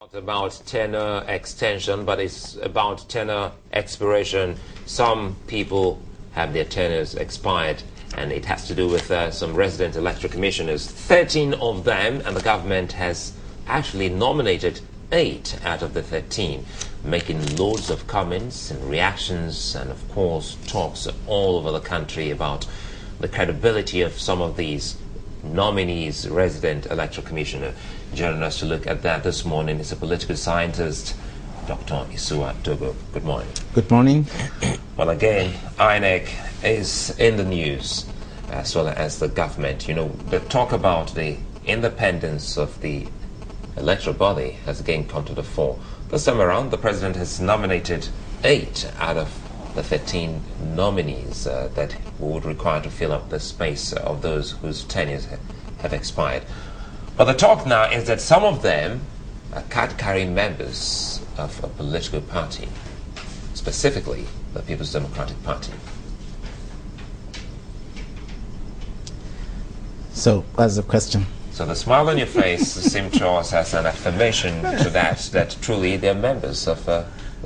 Not about tenure extension, but it's about tenure expiration. Some people have their tenures expired, and it has to do with some resident electoral commissioners. 13 of them, and the government has actually nominated 8 out of the 13, making loads of comments and reactions, and of course talks all over the country about the credibility of some of these nominees, resident electoral commissioner. Joining us to look at that this morning is a political scientist, Dr. Isuwa Dogo. Good morning. Good morning. Well, again, INEC is in the news, as well as the government. You know, the talk about the independence of the electoral body has again come to the fore. This time around, the president has nominated 8 out of the 13 nominees that would require to fill up the space of those whose tenures have expired. But the talk now is that some of them are card-carrying members of a political party, specifically the People's Democratic Party. So, what's the question? So the smile on your face seems to us as an affirmation to that truly they're members of the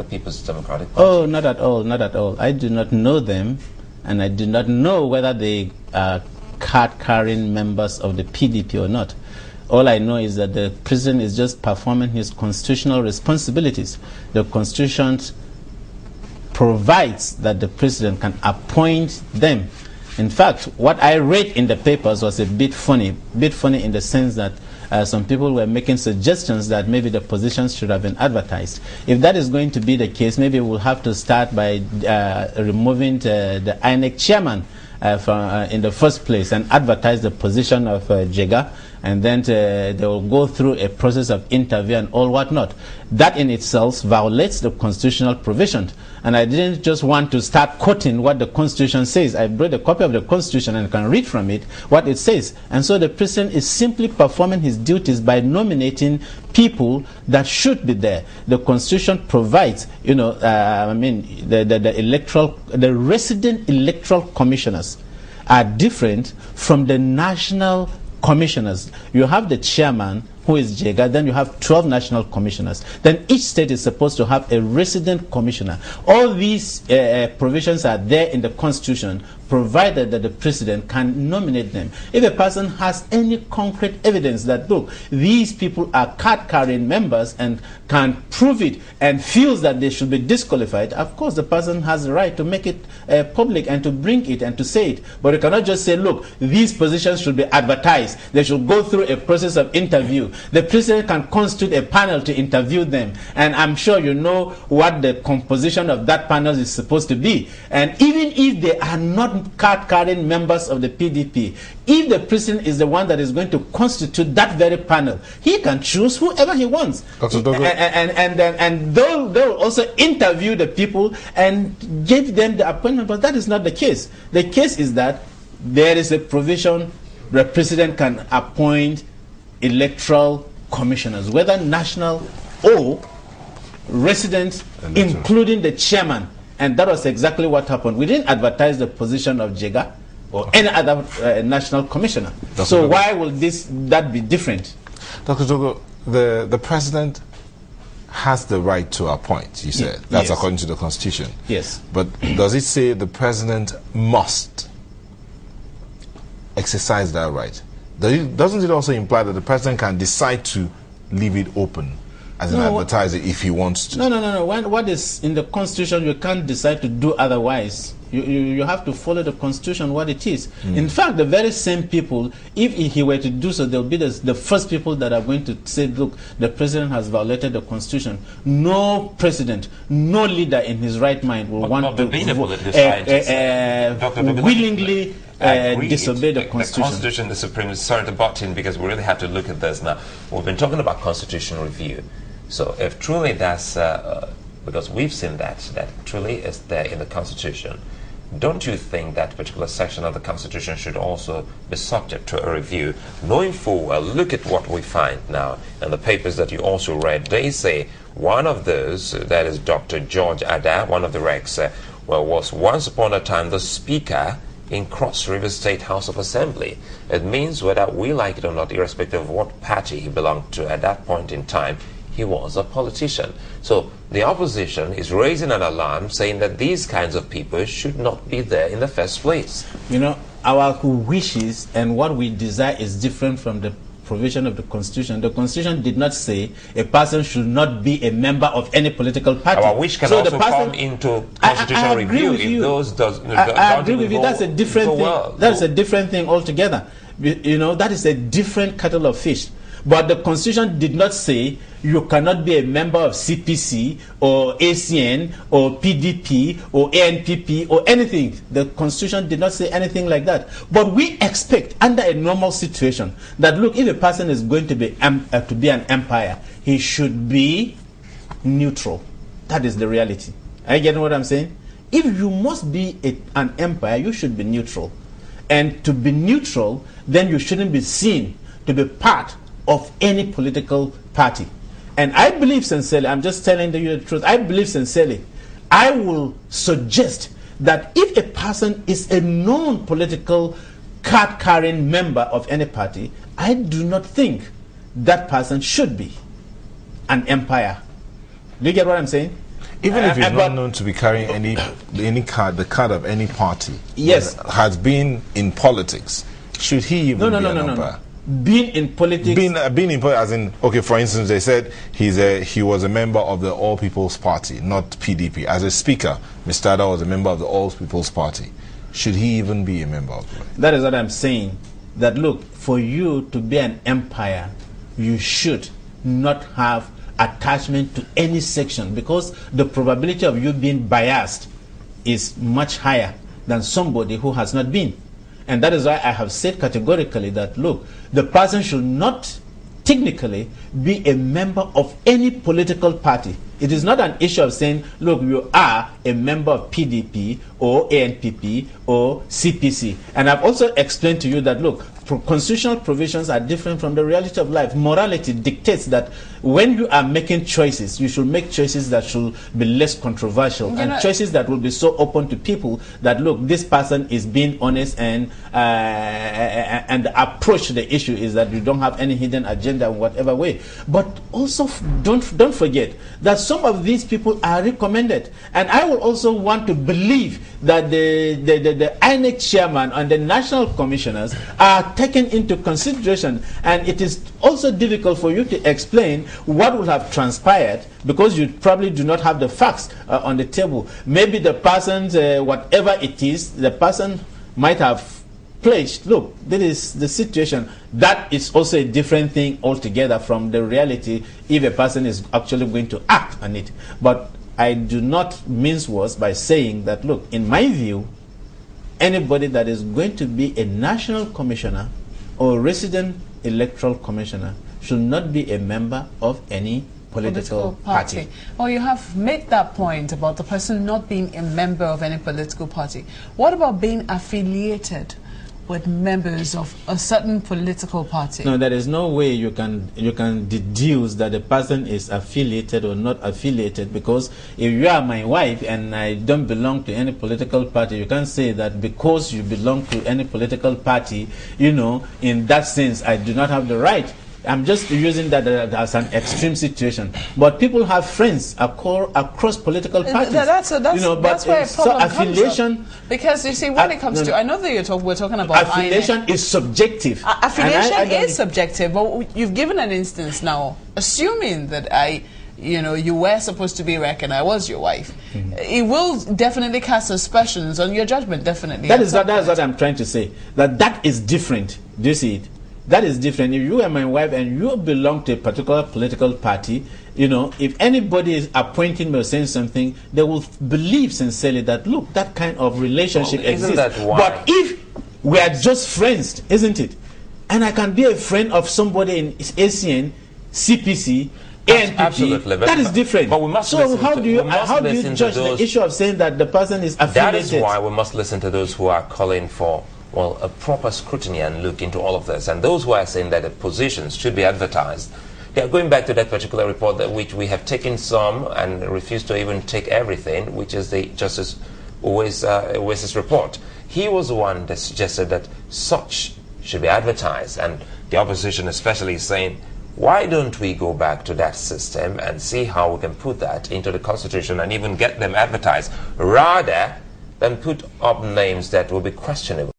People's Democratic Party. Oh, not at all, not at all. I do not know them, and I do not know whether they are card-carrying members of the PDP or not. All I know is that the president is just performing his constitutional responsibilities. The Constitution provides that the president can appoint them. In fact, what I read in the papers was a bit funny in the sense that some people were making suggestions that maybe the positions should have been advertised. If that is going to be the case, maybe we'll have to start by removing the INEC chairman in the first place and advertise the position of Jega, and then they will go through a process of interview and all whatnot. That in itself violates the constitutional provision. And I didn't just want to start quoting what the Constitution says. I brought a copy of the Constitution and can read from it what it says. And so the president is simply performing his duties by nominating people that should be there. The Constitution provides, the resident electoral commissioners are different from the national commissioners. You have the chairman, who is Jega, then you have 12 national commissioners. Then each state is supposed to have a resident commissioner. All these provisions are there in the Constitution, provided that the president can nominate them. If a person has any concrete evidence that, look, these people are card-carrying members and can prove it and feels that they should be disqualified, of course the person has the right to make it public and to bring it and to say it. But you cannot just say, look, these positions should be advertised. They should go through a process of interview. The president can constitute a panel to interview them. And I'm sure you know what the composition of that panel is supposed to be. And even if they are not card-carrying members of the PDP, if the president is the one that is going to constitute that very panel, he can choose whoever he wants. Dr. Dogo. And they'll also interview the people and give them the appointment, but that is not the case. The case is that there is a provision the president can appoint electoral commissioners, whether national or resident, including the chairman. And that was exactly what happened. We didn't advertise the position of Jega or any other national commissioner. So why will that be different? Dr. Dogo, the president has the right to appoint, you said. That's yes. According to the Constitution. Yes. But does it say the president must exercise that right? Doesn't it also imply that the president can decide to leave it open as an advertiser if he wants to? No. What is in the Constitution, you can't decide to do otherwise. You have to follow the Constitution, what it is. In fact, the very same people, if he were to do so, they'll be the first people that are going to say, look, the president has violated the Constitution. No president, no leader in his right mind will want to willingly disobey the Constitution. The Constitution, the Supreme, sorry to butt in because we really have to look at this now. We've been talking about constitutional review. So if truly that's, because we've seen that truly is there in the Constitution, don't you think that particular section of the Constitution should also be subject to a review? Knowing full well, look at what we find now in the papers that you also read. They say one of those, that is Dr. George Ada, one of the recs, was once upon a time the Speaker in Cross River State House of Assembly. It means whether we like it or not, irrespective of what party he belonged to at that point in time, he was a politician. So the opposition is raising an alarm saying that these kinds of people should not be there in the first place. You know, our wishes and what we desire is different from the provision of the Constitution. The Constitution did not say a person should not be a member of any political party. Our wish can also come into constitutional review if those I agree with you. That's a different thing. That's a different thing altogether. You know, that is a different kettle of fish. But the Constitution did not say you cannot be a member of CPC or ACN or PDP or ANPP or anything. The Constitution did not say anything like that. But we expect, under a normal situation, that look, if a person is going to be an empire, he should be neutral. That is the reality. Are you getting what I'm saying? If you must be an empire, you should be neutral. And to be neutral, then you shouldn't be seen to be part of any political party. And I believe sincerely, I'm just telling you the truth, I believe sincerely, I will suggest that if a person is a non-political card-carrying member of any party, I do not think that person should be an empire. Do you get what I'm saying? Even if he's not known to be carrying any card, the card of any party, yes, has been in politics, should he even be an empire? No. Being in politics, being in politics, as in, okay, for instance, they said he was a member of the All People's Party, not PDP. As a speaker, Mr. Ada was a member of the All People's Party. Should he even be a member of it? That is what I'm saying. That look, for you to be an empire, you should not have attachment to any section, because the probability of you being biased is much higher than somebody who has not been. And that is why I have said categorically that, look, the person should not technically be a member of any political party. It is not an issue of saying, look, you are a member of PDP or ANPP or CPC. And I've also explained to you that, look, constitutional provisions are different from the reality of life. Morality dictates that when you are making choices, you should make choices that should be less controversial, and choices that will be so open to people that, look, this person is being honest, and the approach to the issue is that you don't have any hidden agenda in whatever way. But also don't forget that some of these people are recommended, and I will also want to believe that the INEC chairman and the national commissioners are taken into consideration, and it is also difficult for you to explain what would have transpired because you probably do not have the facts on the table. Maybe the person's whatever it is, the person might have pledged, look, this is the situation. That is also a different thing altogether from the reality if a person is actually going to act on it. But I do not mince words by saying that, look, in my view, anybody that is going to be a national commissioner or resident electoral commissioner should not be a member of any political party. Well, you have made that point about the person not being a member of any political party. What about being affiliated with members of a certain political party? No, there is no way you can deduce that the person is affiliated or not affiliated, because if you are my wife and I don't belong to any political party, you can't say that because you belong to any political party, you know, in that sense I do not have the right. I'm just using that as an extreme situation. But people have friends across political parties. That's where a problem affiliation comes up. Because you see, when it comes to, I know that we're talking about affiliation is subjective. Affiliation is subjective, but you've given an instance now, assuming that you were supposed to be reckoned, I was your wife. It will definitely cast suspicions on your judgment, definitely. That is what I'm trying to say. That is different. Do you see it? That is different. If you are my wife and you belong to a particular political party, you know, if anybody is appointing me or saying something, they will believe sincerely that, look, that kind of relationship exists. That why? But if we are just friends, isn't it? And I can be a friend of somebody in ACN, CPC, ANPP, absolutely, that is different. But we must so how do you judge the issue of saying that the person is affiliated? That is why we must listen to those who are calling for, well, a proper scrutiny and look into all of this. And those who are saying that the positions should be advertised, they are going back to that particular report which we have taken some and refused to even take everything, which is the Justice Owesis report. He was the one that suggested that such should be advertised, and the opposition especially is saying, Why don't we go back to that system and see how we can put that into the Constitution and even get them advertised, rather than put up names that will be questionable?